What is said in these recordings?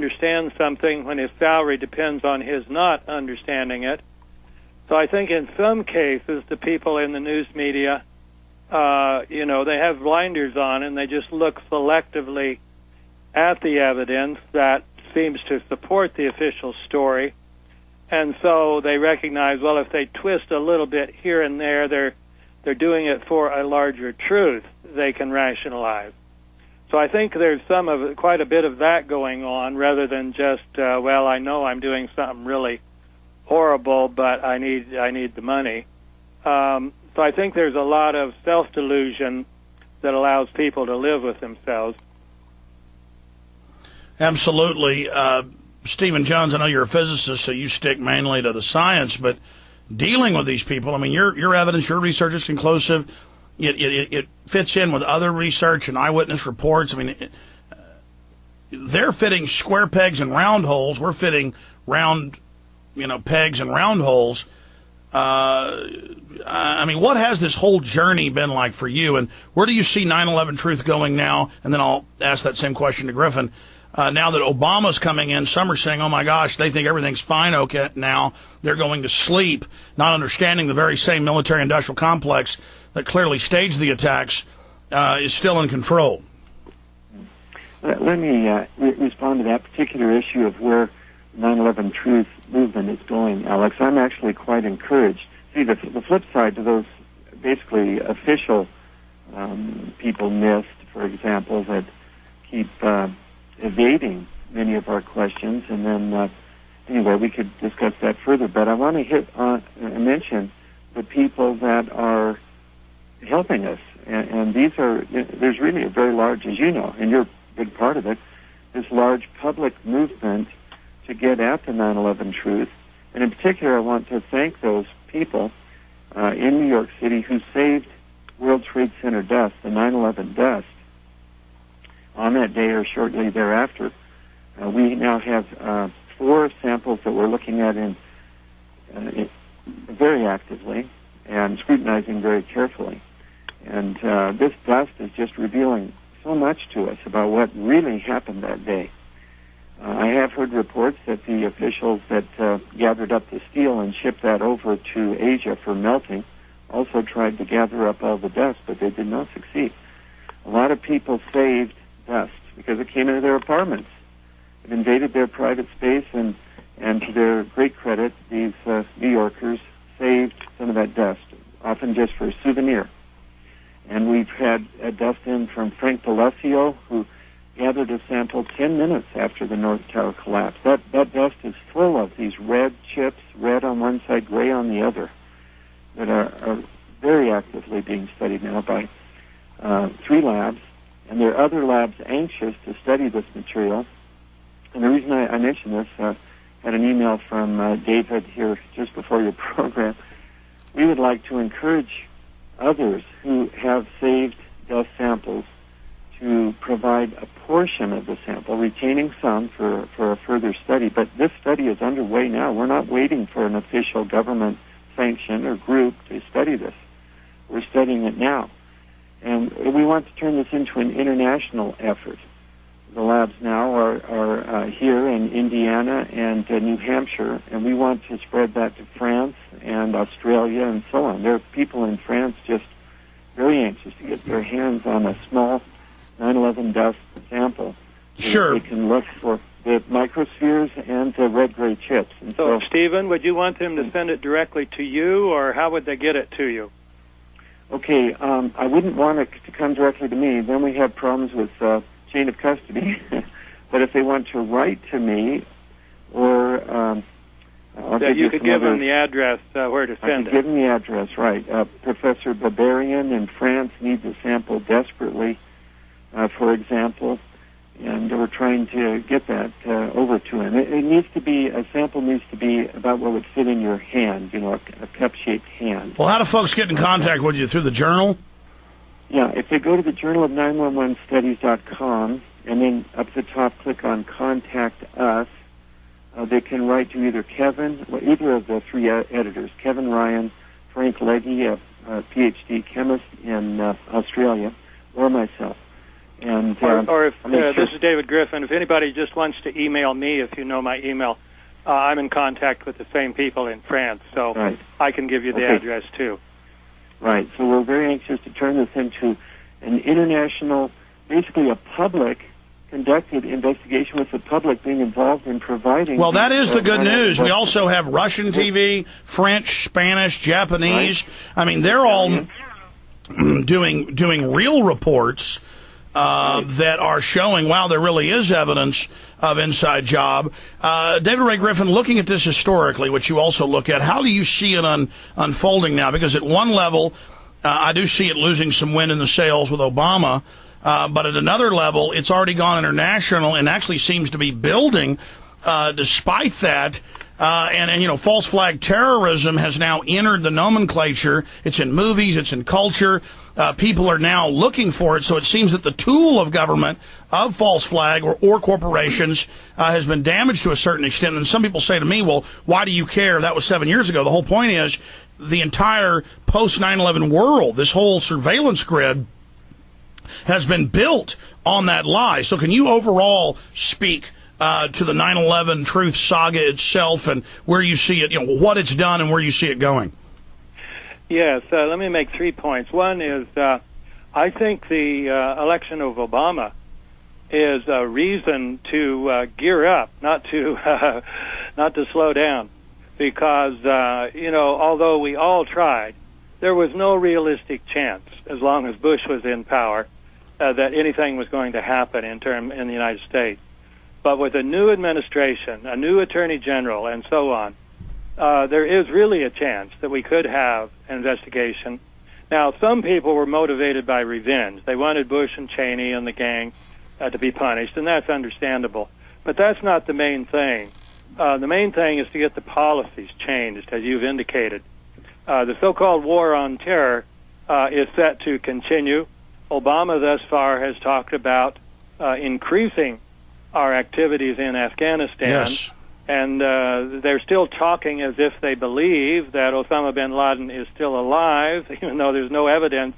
understand something when his salary depends on his not understanding it. So I think in some cases the people in the news media, they have blinders on and they just look selectively at the evidence that seems to support the official story. And so they recognize, well, if they twist a little bit here and there, they're doing it for a larger truth they can rationalize. So I think there's quite a bit of that going on, rather than just, well, I know I'm doing something really horrible, but I need the money. So I think there's a lot of self-delusion that allows people to live with themselves. Absolutely. Stephen Jones, I know you're a physicist, so you stick mainly to the science, but dealing with these people, I mean, your evidence, your research is conclusive. It fits in with other research and eyewitness reports. I mean, they're fitting square pegs in round holes. We're fitting round, pegs in round holes. I mean, what has this whole journey been like for you, and where do you see 9/11 Truth going now? And then I'll ask that same question to Griffin. Now that Obama's coming in, some are saying, oh my gosh, they think everything's fine okay now. They're going to sleep, not understanding the very same military-industrial complex that clearly staged the attacks is still in control. Let me respond to that particular issue of where 9/11 Truth movement is going, Alex. I'm actually quite encouraged. See, the flip side to those basically official people, NIST, for example, that keep evading many of our questions, and then anyway, we could discuss that further. But I want to mention the people that are helping us, and these are, there's really a very large, as you know, and you're a big part of it, this large public movement to get at the 9/11 truth. And in particular, I want to thank those people in New York City who saved World Trade Center deaths, the 9/11 deaths, on that day or shortly thereafter. We now have 4 samples that we're looking at in very actively and scrutinizing very carefully. And this dust is just revealing so much to us about what really happened that day. I have heard reports that the officials that gathered up the steel and shipped that over to Asia for melting also tried to gather up all the dust, but they did not succeed. A lot of people saved dust because it came into their apartments. It invaded their private space, and to their great credit, these New Yorkers saved some of that dust, often just for a souvenir. And we've had dust in from Frank D'Alessio, who gathered a sample 10 minutes after the North Tower collapse. That dust is full of these red chips, red on one side, gray on the other, that are very actively being studied now by 3 labs. And there are other labs anxious to study this material. And the reason I mention this, had an email from David here just before your program. We would like to encourage others who have saved dust samples to provide a portion of the sample, retaining some for a further study. But this study is underway now. We're not waiting for an official government sanction or group to study this. We're studying it now. And we want to turn this into an international effort. The labs now are here in Indiana and New Hampshire, and we want to spread that to France and Australia and so on. There are people in France just very anxious to get their hands on a small 9/11 dust sample. Sure. They can look for the microspheres and the red-gray chips. And so, Stephen, would you want them to send it directly to you, or how would they get it to you? Okay, I wouldn't want it to come directly to me. Then we have problems with chain of custody. But if they want to write to me, or you could give them the address where to send it. Give them the address, right. Professor Barbarian in France needs a sample desperately, for example, and we're trying to get that over to him. It needs to be, a sample needs to be about what would fit in your hand, a cup-shaped hand. Well, how do folks get in contact with you? Through the journal? Yeah, if they go to the Journal of 911studies.com, and then up at the top click on Contact Us, they can write to either Kevin, or either of the 3 editors, Kevin Ryan, Frank Legge, a PhD chemist in Australia, or myself. And or if this is David Griffin, if anybody just wants to email me, if you know my email, I'm in contact with the same people in France, so right. I can give you the address too. Right. So we're very anxious to turn this into an international, basically a public conducted investigation with the public being involved in providing. Well, that is the good news. We also have Russian TV, French, Spanish, Japanese. Right. I mean, they're all doing real reports that are showing, wow, there really is evidence of inside job. David Ray Griffin, looking at this historically, which you also look at, how do you see it unfolding now? Because at one level, I do see it losing some wind in the sails with Obama. But at another level, it's already gone international and actually seems to be building despite that. And, you know, false flag terrorism has now entered the nomenclature. It's in movies. It's in culture. People are now looking for it. So it seems that the tool of government, of false flag or corporations, has been damaged to a certain extent. And some people say to me, well, why do you care? That was 7 years ago. The whole point is the entire post 9/11 world, this whole surveillance grid, has been built on that lie. So can you overall speak to the 9/11 truth saga itself and where you see it, you know, what it's done and where you see it going? Yes, let me make 3 points. One is I think the election of Obama is a reason to gear up, not to not to slow down, because you know, although we all tried, there was no realistic chance, as long as Bush was in power, that anything was going to happen in the United States. But with a new administration, a new attorney general, and so on, there is really a chance that we could have an investigation. Now, some people were motivated by revenge. They wanted Bush and Cheney and the gang to be punished, and that's understandable. But that's not the main thing. The main thing is to get the policies changed, as you've indicated. The so-called war on terror is set to continue. Obama thus far has talked about increasing our activities in Afghanistan. Yes. And they're still talking as if they believe that Osama bin Laden is still alive, even though there's no evidence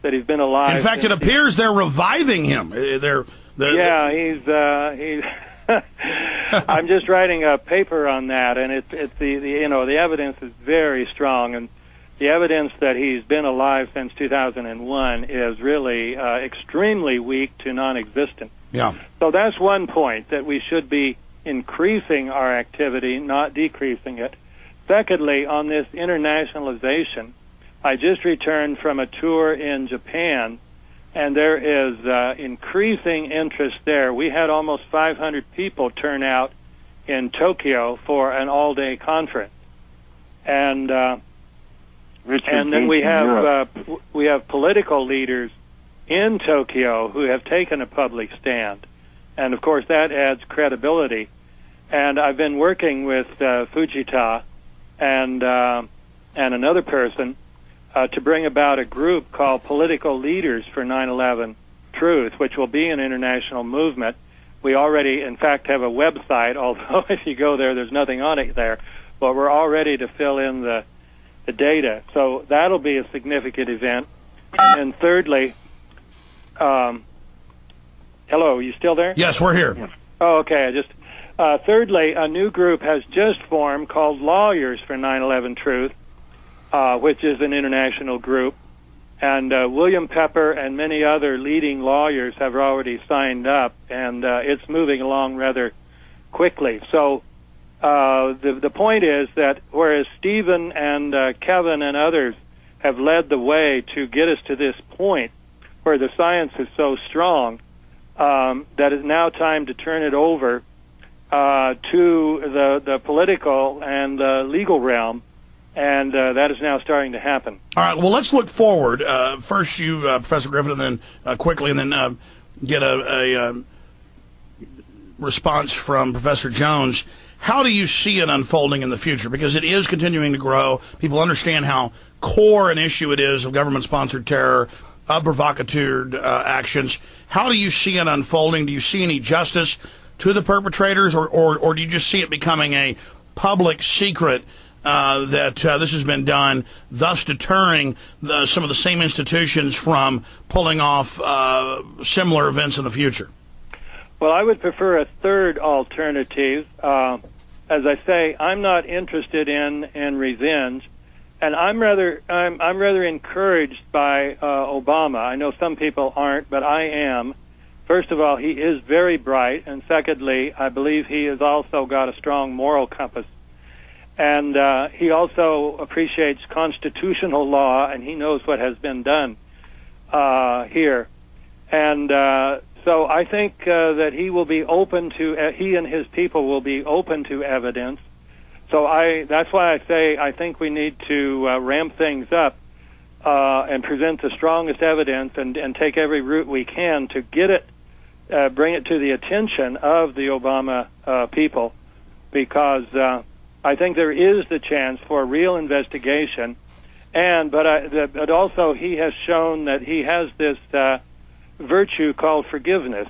that he's been alive. In fact, it appears they're reviving him. He's I'm just writing a paper on that, and it's the evidence is very strong, and the evidence that he's been alive since 2001 is really extremely weak to non-existent. Yeah. So that's one point, that we should be increasing our activity, not decreasing it. Secondly, on this internationalization, I just returned from a tour in Japan, and there is increasing interest there. We had almost 500 people turn out in Tokyo for an all-day conference, and then we have political leaders in Tokyo who have taken a public stand, and of course that adds credibility. And I've been working with Fujita and another person to bring about a group called Political Leaders for 9/11 Truth, which will be an international movement. We already, in fact, have a website, although if you go there, there's nothing on it there, but we're all ready to fill in the data. So that'll be a significant event. And thirdly, hello, you still there? Yes, we're here. Oh, okay. Thirdly, a new group has just formed called Lawyers for 9/11 Truth, which is an international group. And William Pepper and many other leading lawyers have already signed up, and it's moving along rather quickly. So the point is that whereas Stephen and Kevin and others have led the way to get us to this point where the science is so strong, that it's now time to turn it over to the political and legal realm, and that is now starting to happen. All right, well, let's look forward. First you, Professor Griffin, and then quickly, and then get a response from Professor Jones. How do you see it unfolding in the future? Because it is continuing to grow. People understand how core an issue it is of government-sponsored terror, of provocateur actions. How do you see it unfolding? Do you see any justice to the perpetrators, or do you just see it becoming a public secret that this has been done, thus deterring some of the same institutions from pulling off similar events in the future? Well, I would prefer a third alternative. As I say, I'm not interested in revenge, and I'm rather encouraged by Obama. I know some people aren't, but I am. First of all, he is very bright, and secondly, I believe he has also got a strong moral compass. And he also appreciates constitutional law, and he knows what has been done here. And so I think that he will be open to, he and his people will be open to evidence. So that's why I say I think we need to ramp things up and present the strongest evidence and take every route we can to get it, bring it to the attention of the Obama people, because I think there is the chance for a real investigation, but also he has shown that he has this virtue called forgiveness,